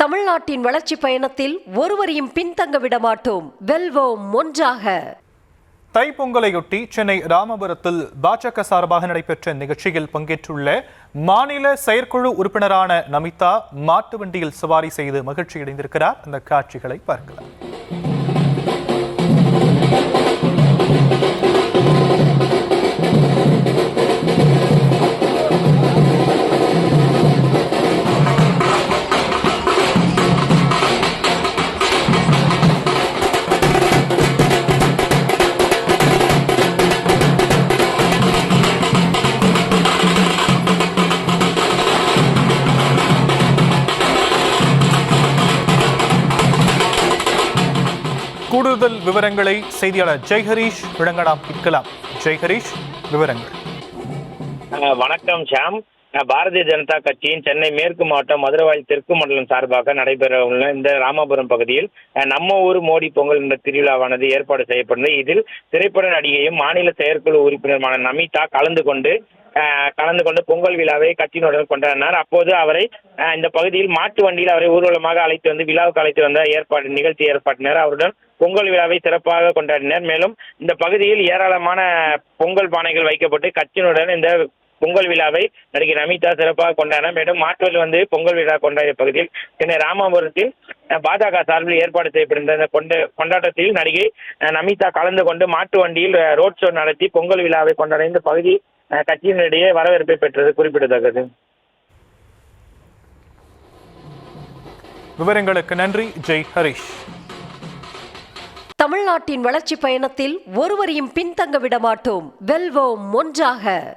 தமிழ்நாட்டின் வளர்ச்சி பயணத்தில் ஒருவரையும் பின்தங்க விடமாட்டோம். வெல்வோம் ஒன்றாக. தைப்பொங்கலையொட்டி சென்னை ராமபுரத்தில் பாஜக சார்பாக நடைபெற்ற நிகழ்ச்சியில் பங்கேற்றுள்ள மாநில செயற்குழு உறுப்பினரான நமிதா மாட்டு வண்டியில் சவாரி செய்து மகிழ்ச்சியடைந்திருக்கிறார். அந்த காட்சிகளை பார்க்கலாம். கூடுதல் விவரங்களை செய்தியாளர் ஜெய்ஹரீஷ் வழங்கலாம். கேட்கலாம். ஜெய்ஹரீஷ், விவரங்கள். வணக்கம் ஷாம். பாரதிய ஜனதா கட்சியின் சென்னை மேற்கு மாவட்டம் மதுரவாயல் தெற்கு மண்டலம் சார்பாக நடைபெற உள்ள இந்த ராமபுரம் பகுதியில் நம்ம ஊர் மோடி பொங்கல் என்ற திருவிழாவானது ஏற்பாடு செய்யப்பட்டது. இதில் திரைப்பட நடிகையும் மாநில செயற்குழு உறுப்பினருமான நமிதா கலந்து கொண்டு பொங்கல் விழாவை கட்சியினுடன் கொண்டாடினார். அப்போது அவரை இந்த பகுதியில் மாட்டு வண்டியில் அவரை ஊர்வலமாக அழைத்து வந்து விழாவுக்கு அழைத்து வந்த நிகழ்ச்சி ஏற்பாட்டினர். அவருடன் பொங்கல் விழாவை சிறப்பாக கொண்டாடினர். மேலும் இந்த பகுதியில் ஏராளமான பொங்கல் பானைகள் வைக்கப்பட்டு கட்சியினுடன் இந்த பொங்கல் விழாவை நடிகை நமிதா சிறப்பாக கொண்டாடினார். மேலும் மாட்டுவல் வந்து பொங்கல் விழா கொண்டாடிய பகுதியில் சென்னை ராமபுரத்தில் பாஜக சார்பில் ஏற்பாடு செய்யப்பட்டிருந்த இந்த கொண்டாட்டத்தில் நடிகை நமிதா கலந்து கொண்டு மாட்டு வண்டியில் ரோட் ஷோ நடத்தி பொங்கல் விழாவை கொண்டாடிய இந்த பகுதி கட்சியினரிடையே வரவேற்பை பெற்றது குறிப்பிடத்தக்கது. விவரங்களுக்கு நன்றி ஜெய் ஹரிஷ். தமிழ்நாட்டின் வளர்ச்சி பயணத்தில் ஒருவரையும் பின்தங்க விடமாட்டோம். வெல்வோம் ஒன்றாக.